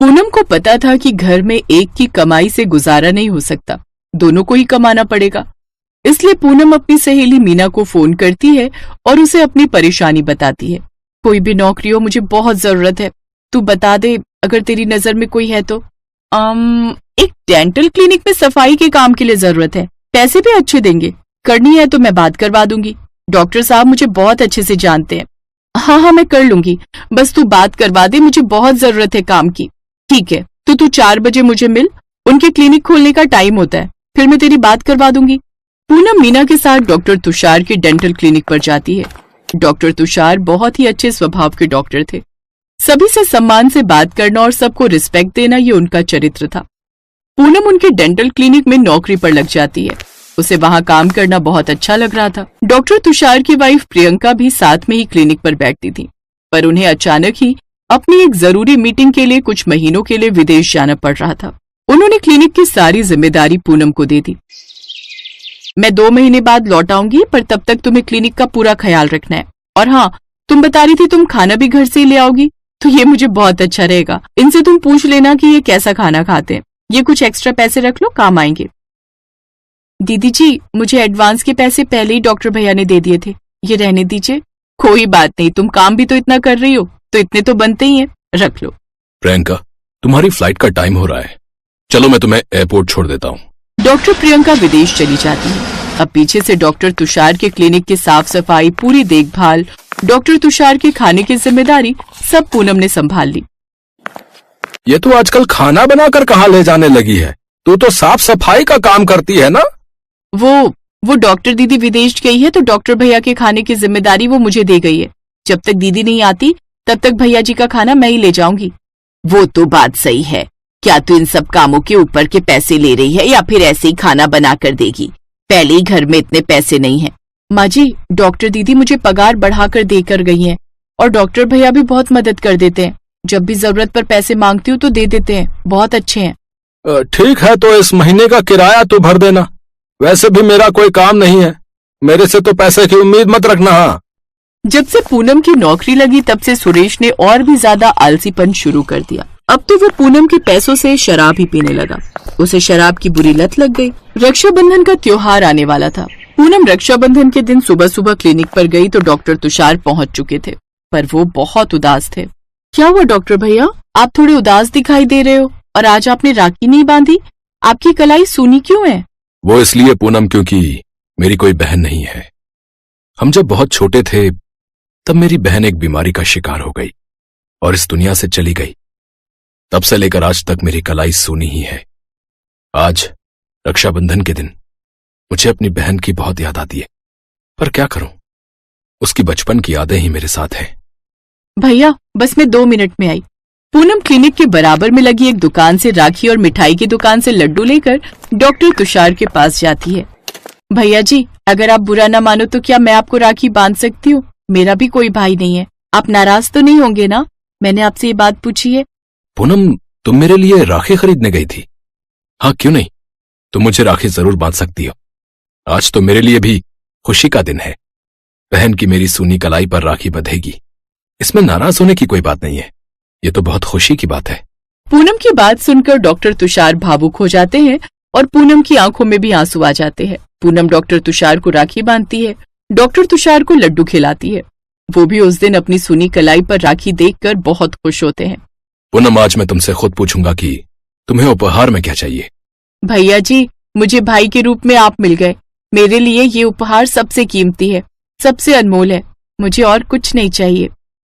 पूनम को पता था कि घर में एक की कमाई से गुजारा नहीं हो सकता, दोनों को ही कमाना पड़ेगा। इसलिए पूनम अपनी सहेली मीना को फोन करती है और उसे अपनी परेशानी बताती है। कोई भी नौकरी हो, मुझे बहुत जरूरत है, तू बता दे अगर तेरी नजर में कोई है तो। एक डेंटल क्लिनिक में सफाई के काम के लिए जरूरत है, पैसे भी अच्छे देंगे, करनी है तो मैं बात करवा दूंगी। डॉक्टर साहब मुझे बहुत अच्छे से जानते हैं। हाँ मैं कर लूंगी, बस तू बात करवा दे, मुझे बहुत जरूरत है काम की। ठीक है, तो तू 4 बजे मुझे मिल, उनके क्लिनिक खोलने का टाइम होता है, फिर मैं तेरी बात करवा दूंगी। पूनम मीना के साथ डॉक्टर तुषार के डेंटल क्लिनिक पर जाती है। डॉक्टर तुषार बहुत ही अच्छे स्वभाव के डॉक्टर थे। सभी से सम्मान से बात करना और सबको रिस्पेक्ट देना ये उनका चरित्र था। पूनम उनके डेंटल क्लिनिक में नौकरी पर लग जाती है। उसे वहां काम करना बहुत अच्छा लग रहा था। डॉक्टर तुषार की वाइफ प्रियंका भी साथ में ही क्लिनिक पर बैठती थी, पर उन्हें अचानक ही अपनी एक जरूरी मीटिंग के लिए कुछ महीनों के लिए विदेश जाना पड़ रहा था। उन्होंने क्लिनिक की सारी जिम्मेदारी पूनम को दे दी। मैं 2 महीने बाद लौट आऊंगी, पर तब तक तुम्हें क्लिनिक का पूरा ख्याल रखना है। और हाँ, तुम बता रही थी तुम खाना भी घर से ही ले आओगी, तो ये मुझे बहुत अच्छा रहेगा। इनसे तुम पूछ लेना कि ये कैसा खाना खाते हैं, ये कुछ एक्स्ट्रा पैसे रख लो, काम आएंगे। दीदी जी, मुझे एडवांस के पैसे पहले ही डॉक्टर भैया ने दे दिए थे, ये रहने दीजिए। कोई बात नहीं, तुम काम भी तो इतना कर रही हो, तो इतने तो बनते ही हैं, रख लो। प्रियंका, तुम्हारी फ्लाइट का टाइम हो रहा है, चलो मैं तुम्हें एयरपोर्ट छोड़ देता हूँ। डॉक्टर प्रियंका विदेश चली जाती है। अब पीछे से डॉक्टर तुषार के क्लिनिक की साफ सफाई, पूरी देखभाल, डॉक्टर तुषार के खाने की जिम्मेदारी सब पूनम ने संभाल ली। ये तो आजकल खाना बनाकर कहाँ ले जाने लगी है, तू तो साफ सफाई का काम करती है ना। वो डॉक्टर दीदी विदेश गई है, तो डॉक्टर भैया के खाने की जिम्मेदारी वो मुझे दे गई है। जब तक दीदी नहीं आती तब तक भैया जी का खाना मैं ही ले जाऊंगी। वो तो बात सही है, क्या तू इन सब कामों के ऊपर के पैसे ले रही है या फिर ऐसे ही खाना बना कर देगी? पहले ही घर में इतने पैसे नहीं हैं। माँ जी, डॉक्टर दीदी मुझे पगार बढ़ाकर देकर गई हैं और डॉक्टर भैया भी बहुत मदद कर देते हैं। जब भी जरूरत पर पैसे मांगती हूँ तो दे देते हैं, बहुत अच्छे हैं। ठीक है, तो इस महीने का किराया तो भर देना। वैसे भी मेरा कोई काम नहीं है, मेरे से तो पैसे की उम्मीद मत रखना। हाँ, जब से पूनम की नौकरी लगी तब से सुरेश ने और भी ज्यादा आलसीपन शुरू कर दिया। अब तो वो पूनम के पैसों से शराब ही पीने लगा। उसे शराब की बुरी लत लग गई। रक्षाबंधन का त्योहार आने वाला था। पूनम रक्षाबंधन के दिन सुबह सुबह क्लिनिक पर गई तो डॉक्टर तुषार पहुंच चुके थे, पर वो बहुत उदास थे। क्या हुआ डॉक्टर भैया, आप थोड़े उदास दिखाई दे रहे हो, और आज आपने राखी नहीं बांधी, आपकी कलाई सूनी क्यों है? वो इसलिए पूनम, क्योंकि मेरी कोई बहन नहीं है। हम जब बहुत छोटे थे तब मेरी बहन एक बीमारी का शिकार हो गई और इस दुनिया से चली गई। तब से लेकर आज तक मेरी कलाई सूनी ही है। आज रक्षाबंधन के दिन मुझे अपनी बहन की बहुत याद आती है, पर क्या करूं, उसकी बचपन की यादें ही मेरे साथ हैं। भैया बस मैं 2 मिनट में आई। पूनम क्लिनिक के बराबर में लगी एक दुकान से राखी और मिठाई की दुकान से लड्डू लेकर डॉक्टर तुषार के पास जाती है। भैया जी, अगर आप बुरा न मानो तो क्या मैं आपको राखी बांध सकती हूँ? मेरा भी कोई भाई नहीं है, आप नाराज तो नहीं होंगे ना? मैंने आपसे ये बात पूछी है। पूनम, तुम मेरे लिए राखी खरीदने गई थी? हाँ, क्यों नहीं, तुम मुझे राखी जरूर बांध सकती हो। आज तो मेरे लिए भी खुशी का दिन है। बहन की मेरी सूनी कलाई पर राखी बंधेगी, इसमें नाराज होने की कोई बात नहीं है, ये तो बहुत खुशी की बात है। पूनम की बात सुनकर डॉक्टर तुषार भावुक हो जाते हैं और पूनम की आंखों में भी आंसू आ जाते हैं। पूनम डॉक्टर तुषार को राखी बांधती है, डॉक्टर तुषार को लड्डू खिलाती है। वो भी उस दिन अपनी सूनी कलाई पर राखी देखकर बहुत खुश होते हैं। पूनम, आज मैं तुमसे खुद पूछूंगा कि तुम्हें उपहार में क्या चाहिए। भैया जी, मुझे भाई के रूप में आप मिल गए। मेरे लिए ये उपहार सबसे कीमती है, सबसे अनमोल है। मुझे और कुछ नहीं चाहिए।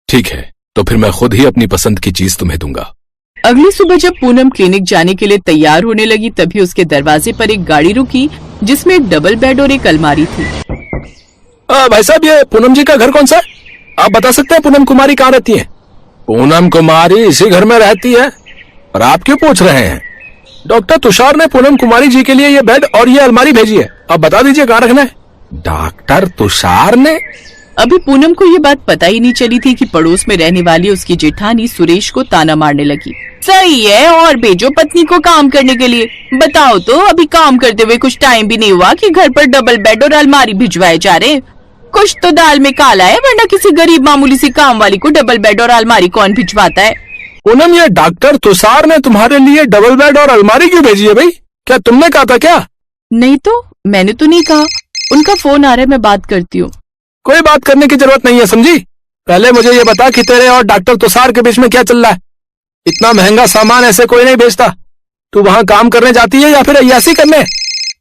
ठीक है, तो फिर मैं खुद ही अपनी पसंद की चीज तुम्हें दूंगा। अगली सुबह जब पूनम क्लिनिक जाने के लिए तैयार होने लगी तभी उसके दरवाजे पर एक गाड़ी रुकी जिसमें एक डबल बेड और एक अलमारी थी। भाई साहब, ये पूनम जी का घर कौन सा है? आप बता सकते हैं पूनम कुमारी कहाँ रहती है? पूनम कुमारी इसी घर में रहती है, और आप क्यों पूछ रहे हैं? डॉक्टर तुषार ने पूनम कुमारी जी के लिए ये बेड और ये अलमारी भेजी है, आप बता दीजिए कहाँ रखना है। डॉक्टर तुषार ने? अभी पूनम को ये बात पता ही नहीं चली थी कि पड़ोस में रहने वाली उसकी जेठानी सुरेश को ताना मारने लगी। सही है, और भेजो पत्नी को काम करने के लिए। बताओ तो, अभी काम करते हुए कुछ टाइम भी नहीं हुआ कि घर पर डबल बेड और अलमारी भिजवाए जा रहे। कुछ तो दाल में काला है, वरना किसी गरीब मामूली सी काम वाली को डबल बेड और अलमारी कौन भिजवाता है? पूनम, ये डॉक्टर तुषार ने तुम्हारे लिए डबल बेड और अलमारी क्यों भेजी है भाई? क्या तुमने कहा था क्या? नहीं तो, मैंने तो नहीं कहा। उनका फोन आ रहा है, मैं बात करती हूँ। कोई बात करने की जरूरत नहीं है, समझी? पहले मुझे ये बता कि तेरे और डॉक्टर तुषार के बीच में क्या चल रहा है? इतना महंगा सामान ऐसे कोई नहीं बेचता। तू वहाँ काम करने जाती है या फिर अय्यासी करने?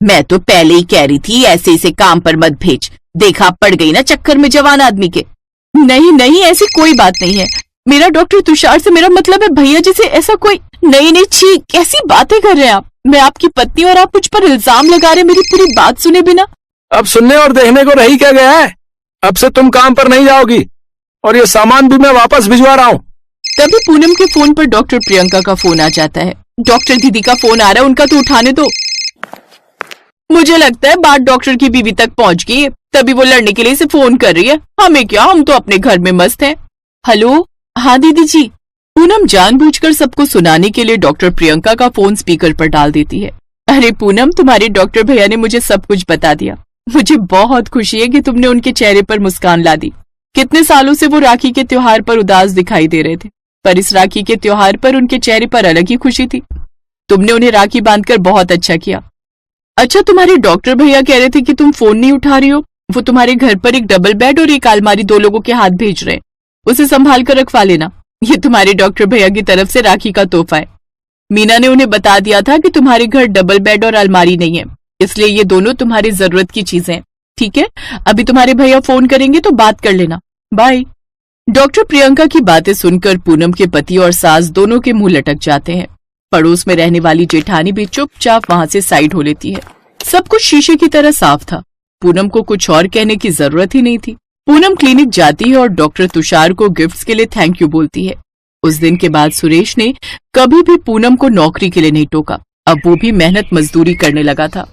मैं तो पहले ही कह रही थी ऐसे इसे काम पर मत भेज। देखा, पड़ गई ना चक्कर में जवान आदमी के। नहीं नहीं, ऐसी कोई बात नहीं है। मेरा डॉक्टर तुषार से मेरा मतलब है भैया जी से, ऐसा कोई नहीं। नहीं, छी, कैसी बातें कर रहे हैं आप? मैं आपकी पत्नी और आप मुझ पर इल्जाम लगा रहे हैं मेरी पूरी बात सुने बिना। अब सुनने और देखने को रही क्या गया है? अब से तुम काम पर नहीं जाओगी और ये सामान भी मैं वापस भिजवा रहा हूँ। तभी पूनम के फोन पर डॉक्टर प्रियंका का फोन आ जाता है। डॉक्टर दीदी का फोन आ रहा है, उनका तो उठाने दो। मुझे लगता है बात डॉक्टर की बीवी तक पहुंच गई है, तभी वो लड़ने के लिए इसे फोन कर रही है। हमें क्या, हम तो अपने घर में मस्त हैं। हेलो, हाँ दीदी जी। पूनम जानबूझकर सबको सुनाने के लिए डॉक्टर प्रियंका का फोन स्पीकर पर डाल देती है। अरे पूनम, तुम्हारे डॉक्टर भैया ने मुझे सब कुछ बता दिया। मुझे बहुत खुशी है कि तुमने उनके चेहरे पर मुस्कान ला दी। कितने सालों से वो राखी के त्योहार पर उदास दिखाई दे रहे थे, पर इस राखी के त्योहार पर उनके चेहरे पर अलग ही खुशी थी। तुमने उन्हें राखी बांधकर बहुत अच्छा किया। अच्छा, तुम्हारे डॉक्टर भैया कह रहे थे कि तुम फोन नहीं उठा रही हो। वो तुम्हारे घर पर एक डबल बेड और एक अलमारी 2 लोगों के हाथ भेज रहे हैं, उसे संभाल कर रखवा लेना। ये तुम्हारे डॉक्टर भैया की तरफ से राखी का तोहफा है। मीना ने उन्हें बता दिया था कि तुम्हारे घर डबल बेड और अलमारी नहीं है, इसलिए ये दोनों तुम्हारी जरूरत की चीजें हैं। ठीक है, अभी तुम्हारे भैया फोन करेंगे तो बात कर लेना। बाय। डॉक्टर प्रियंका की बातें सुनकर पूनम के पति और सास दोनों के मुंह लटक जाते हैं। पड़ोस में रहने वाली जेठानी भी चुपचाप वहां से साइड हो लेती है। सब कुछ शीशे की तरह साफ था। पूनम को कुछ और कहने की जरूरत ही नहीं थी। पूनम क्लिनिक जाती है और डॉक्टर तुषार को गिफ्ट्स के लिए थैंक यू बोलती है। उस दिन के बाद सुरेश ने कभी भी पूनम को नौकरी के लिए नहीं टोका। अब वो भी मेहनत मजदूरी करने लगा था।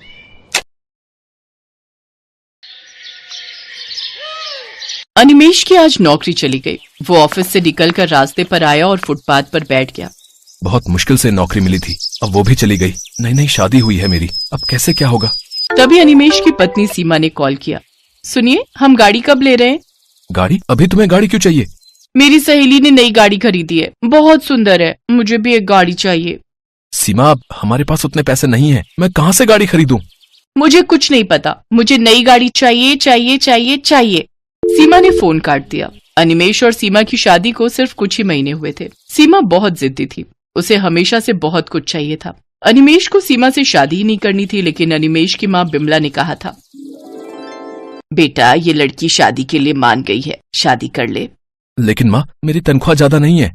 अनिमेश की आज नौकरी चली गई। वो ऑफिस से निकलकर रास्ते पर आया और फुटपाथ पर बैठ गया। बहुत मुश्किल से नौकरी मिली थी, अब वो भी चली गई। नई नई शादी हुई है मेरी, अब कैसे क्या होगा? तभी अनिमेश की पत्नी सीमा ने कॉल किया। सुनिए, हम गाड़ी कब ले रहे हैं? गाड़ी? अभी तुम्हें गाड़ी क्यों चाहिए? मेरी सहेली ने नई गाड़ी खरीदी है, बहुत सुंदर है, मुझे भी एक गाड़ी चाहिए। सीमा, अब हमारे पास उतने पैसे नहीं हैं, मैं कहाँ से गाड़ी खरीदूं? मुझे कुछ नहीं पता, मुझे नई गाड़ी चाहिए चाहिए चाहिए चाहिए। सीमा ने फोन काट दिया। अनिमेश और सीमा की शादी को सिर्फ कुछ ही महीने हुए थे। सीमा बहुत जिद्दी थी, उसे हमेशा से बहुत कुछ चाहिए था। अनिमेश को सीमा से शादी ही नहीं करनी थी, लेकिन अनिमेश की माँ बिमला ने कहा था, बेटा ये लड़की शादी के लिए मान गई है, शादी कर ले। लेकिन माँ, मेरी तनख्वाह ज्यादा नहीं है।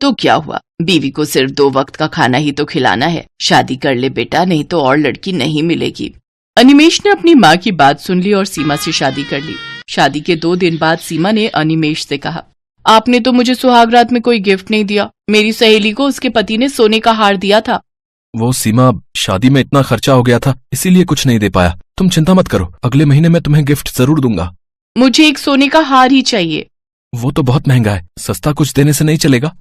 तो क्या हुआ, बीवी को सिर्फ 2 वक्त का खाना ही तो खिलाना है। शादी कर ले बेटा, नहीं तो और लड़की नहीं मिलेगी। अनिमेश ने अपनी माँ की बात सुन ली और सीमा से शादी कर ली। शादी के 2 दिन बाद सीमा ने अनिमेश से कहा, आपने तो मुझे सुहागरात में कोई गिफ्ट नहीं दिया। मेरी सहेली को उसके पति ने सोने का हार दिया था। वो सीमा, शादी में इतना खर्चा हो गया था, इसीलिए कुछ नहीं दे पाया। तुम चिंता मत करो, अगले महीने मैं तुम्हें गिफ्ट जरूर दूंगा। मुझे एक सोने का हार ही चाहिए। वो तो बहुत महंगा है, सस्ता कुछ देने से नहीं चलेगा?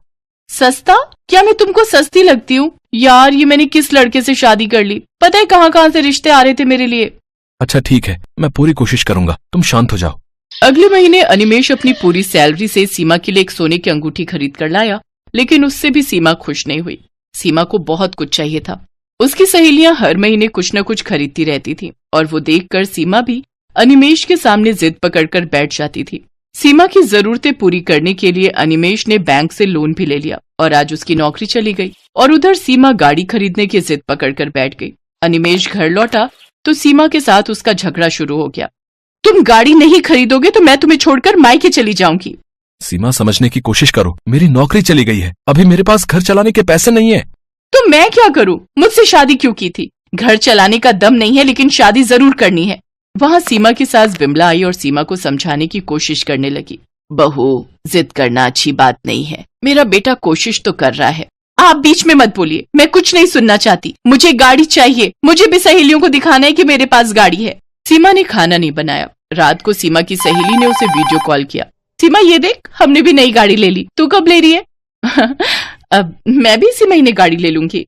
सस्ता? क्या मैं तुमको सस्ती लगती हूँ? यार, ये मैंने किस लड़के से शादी कर ली, पता है कहाँ से रिश्ते आ रहे थे मेरे लिए। अच्छा ठीक है, मैं पूरी कोशिश करूंगा, तुम शांत हो जाओ। अगले महीने अनिमेश अपनी पूरी सैलरी से सीमा के लिए एक सोने की अंगूठी खरीद कर लाया, लेकिन उससे भी सीमा खुश नहीं हुई। सीमा को बहुत कुछ चाहिए था। उसकी सहेलियां हर महीने कुछ न कुछ खरीदती रहती थीं और वो देखकर सीमा भी अनिमेश के सामने जिद पकड़कर बैठ जाती थी। सीमा की जरूरतें पूरी करने के लिए अनिमेश ने बैंक से लोन भी ले लिया और आज उसकी नौकरी चली गई और उधर सीमा गाड़ी खरीदने की जिद पकड़कर बैठ गई। अनिमेश घर लौटा तो सीमा के साथ उसका झगड़ा शुरू हो गया। तुम गाड़ी नहीं खरीदोगे तो मैं तुम्हें छोड़कर मायके चली जाऊंगी। सीमा, समझने की कोशिश करो, मेरी नौकरी चली गई है, अभी मेरे पास घर चलाने के पैसे नहीं है। तो मैं क्या करूं? मुझसे शादी क्यों की थी? घर चलाने का दम नहीं है, लेकिन शादी जरूर करनी है। वहां सीमा की सास बिमला आई और सीमा को समझाने की कोशिश करने लगी। बहू, जिद करना अच्छी बात नहीं है, मेरा बेटा कोशिश तो कर रहा है। आप बीच में मत बोलिए, मैं कुछ नहीं सुनना चाहती। मुझे गाड़ी चाहिए, मुझे भी सहेलियों को दिखाना है कि मेरे पास गाड़ी है। सीमा ने खाना नहीं बनाया। रात को सीमा की सहेली ने उसे वीडियो कॉल किया। सीमा, ये देख, हमने भी नई गाड़ी ले ली, तू कब ले रही है? अब मैं भी इसी महीने गाड़ी ले लूंगी।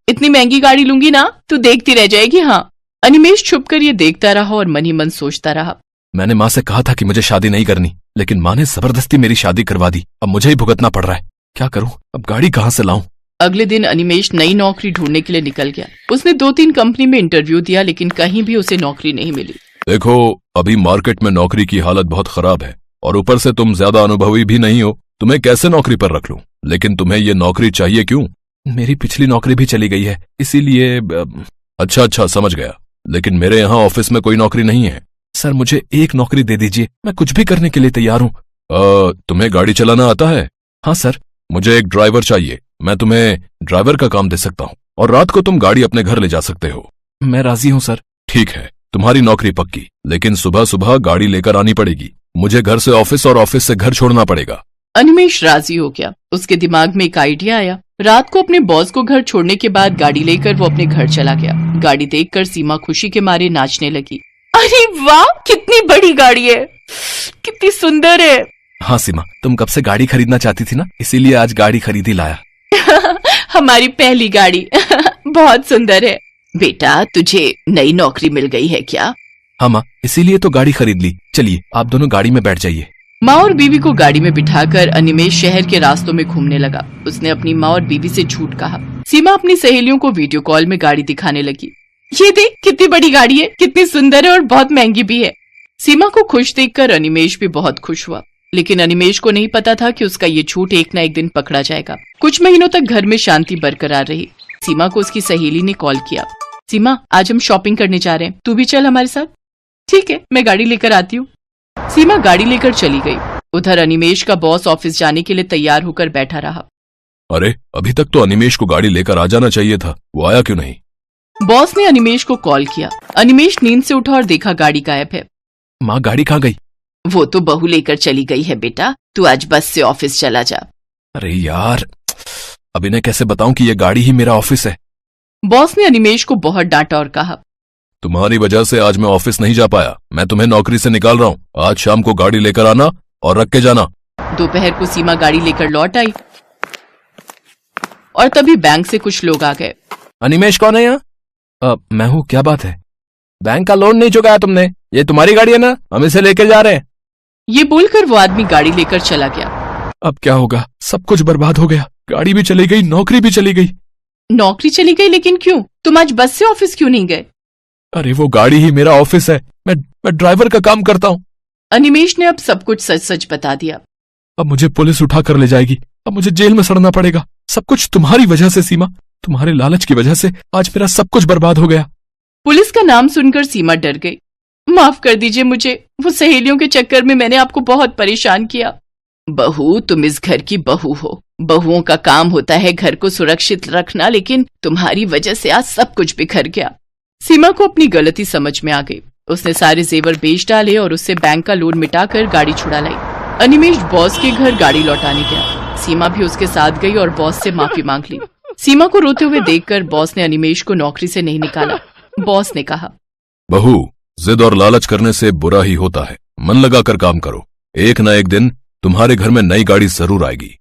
इतनी महंगी गाड़ी लूंगी ना, तू देखती रह जाएगी। हाँ। अनिमेश छुपकर ये देखता रहा और मन ही मन सोचता रहा। मैंने माँ से कहा था कि मुझे शादी नहीं करनी, लेकिन माँ ने जबरदस्ती मेरी शादी करवा दी। अब मुझे ही भुगतना पड़ रहा है। क्या करूं, अब गाड़ी कहां से लाऊं? अगले दिन अनिमेश नई नौकरी ढूंढने के लिए निकल गया। उसने 2-3 कंपनी में इंटरव्यू दिया, लेकिन कहीं भी उसे नौकरी नहीं मिली। देखो, अभी मार्केट में नौकरी की हालत बहुत खराब है और ऊपर से तुम ज्यादा अनुभवी भी नहीं हो। तुम्हें कैसे नौकरी पर रख लूं? लेकिन तुम्हें ये नौकरी चाहिए क्यों? मेरी पिछली नौकरी भी चली गई है, इसीलिए। अच्छा, समझ गया। लेकिन मेरे यहाँ ऑफिस में कोई नौकरी नहीं है। सर, मुझे एक नौकरी दे दीजिए, मैं कुछ भी करने के लिए तैयार हूँ। तुम्हें गाड़ी चलाना आता है? हाँ सर। मुझे एक ड्राइवर चाहिए। मैं तुम्हें ड्राइवर का काम दे सकता हूँ और रात को तुम गाड़ी अपने घर ले जा सकते हो। मैं राजी हूँ सर। ठीक है, तुम्हारी नौकरी पक्की, लेकिन सुबह सुबह गाड़ी लेकर आनी पड़ेगी। मुझे घर से ऑफिस और ऑफिस से घर छोड़ना पड़ेगा। अनिमेश राजी हो गया। उसके दिमाग में एक आइडिया आया। रात को अपने बॉस को घर छोड़ने के बाद गाड़ी लेकर वो अपने घर चला गया। गाड़ी देखकर सीमा खुशी के मारे नाचने लगी। अरे वाह, कितनी बड़ी गाड़ी है, कितनी सुंदर है। हाँ सीमा, तुम कब से गाड़ी खरीदना चाहती थी ना, इसीलिए आज गाड़ी खरीद ही लाया। हमारी पहली गाड़ी बहुत सुंदर है। बेटा, तुझे नई नौकरी मिल गई है क्या? हाँ माँ, इसीलिए तो गाड़ी खरीद ली। चलिए, आप दोनों गाड़ी में बैठ जाइए। माँ और बीवी को गाड़ी में बिठाकर अनिमेश शहर के रास्तों में घूमने लगा। उसने अपनी माँ और बीवी से झूठ कहा। सीमा अपनी सहेलियों को वीडियो कॉल में गाड़ी दिखाने लगी। ये देख, कितनी बड़ी गाड़ी है, कितनी सुंदर है और बहुत महंगी भी है। सीमा को खुश देखकर अनिमेश भी बहुत खुश हुआ, लेकिन अनिमेश को नहीं पता था कि उसका ये झूठ एक न एक दिन पकड़ा जाएगा। कुछ महीनों तक घर में शांति बरकरार रही। सीमा को उसकी सहेली ने कॉल किया। सीमा, आज हम शॉपिंग करने जा रहे हैं, तू भी चल हमारे साथ। ठीक है, मैं गाड़ी लेकर आती हूँ। सीमा गाड़ी लेकर चली गई। उधर अनिमेश का बॉस ऑफिस जाने के लिए तैयार होकर बैठा रहा। अरे, अभी तक तो अनिमेश को गाड़ी लेकर आ जाना चाहिए था, वो आया क्यों नहीं? बॉस ने अनिमेश को कॉल किया। अनिमेश नींद से उठा और देखा गाड़ी गायब है। माँ, गाड़ी कहाँ गई? वो तो बहू लेकर चली गई है बेटा, तू आज बस से ऑफिस चला जा। अरे यार, अब इन्हें कैसे बताऊं कि ये गाड़ी ही मेरा ऑफिस है? बॉस ने अनिमेश को बहुत डांटा और कहा, तुम्हारी वजह से आज मैं ऑफिस नहीं जा पाया। मैं तुम्हें नौकरी से निकाल रहा हूँ। आज शाम को गाड़ी लेकर आना और रख के जाना। दोपहर को सीमा गाड़ी लेकर लौट आई और तभी बैंक से कुछ लोग आ गए। अनिमेश कौन है यहाँ? मैं हूँ। क्या बात है? बैंक का लोन नहीं चुकाया तुमने? ये तुम्हारी गाड़ी है ना, हम इसे लेकर जा रहे हैं। ये बोलकर वो आदमी गाड़ी लेकर चला गया। अब क्या होगा? सब कुछ बर्बाद हो गया। गाड़ी भी चली गई, नौकरी भी चली गई। नौकरी चली गई, लेकिन क्यों? तुम आज बस से ऑफिस क्यों नहीं गए? अरे, वो गाड़ी ही मेरा ऑफिस है। मैं ड्राइवर का काम करता हूँ। अनिमेश ने अब सब कुछ सच सच बता दिया। अब मुझे पुलिस उठा कर ले जाएगी। अब मुझे जेल में सड़ना पड़ेगा। सब कुछ तुम्हारी वजह से सीमा, तुम्हारे लालच की वजह से आज मेरा सब कुछ बर्बाद हो गया। पुलिस का नाम सुनकर सीमा डर गई। माफ कर दीजिए मुझे, वो सहेलियों के चक्कर में मैंने आपको बहुत परेशान किया। बहू, तुम इस घर की बहू हो। बहुओं का काम होता है घर को सुरक्षित रखना, लेकिन तुम्हारी वजह से आज सब कुछ बिखर गया। सीमा को अपनी गलती समझ में आ गई। उसने सारे जेवर बेच डाले और उससे बैंक का लोन मिटाकर गाड़ी छुड़ा लाई। अनिमेश बॉस के घर गाड़ी लौटाने गया। सीमा भी उसके साथ गई और बॉस से माफी मांग ली। सीमा को रोते हुए देखकर बॉस ने अनिमेश को नौकरी से नहीं निकाला। बॉस ने कहा, बहू, जिद और लालच करने से बुरा ही होता है। मन लगाकर काम करो, एक न एक दिन तुम्हारे घर में नई गाड़ी जरूर आएगी।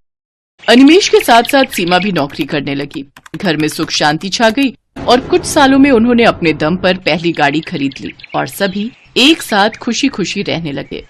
अनिमेश के साथ साथ सीमा भी नौकरी करने लगी। घर में सुख शांति छा गई और कुछ सालों में उन्होंने अपने दम पर पहली गाड़ी खरीद ली और सभी एक साथ खुशी खुशी रहने लगे।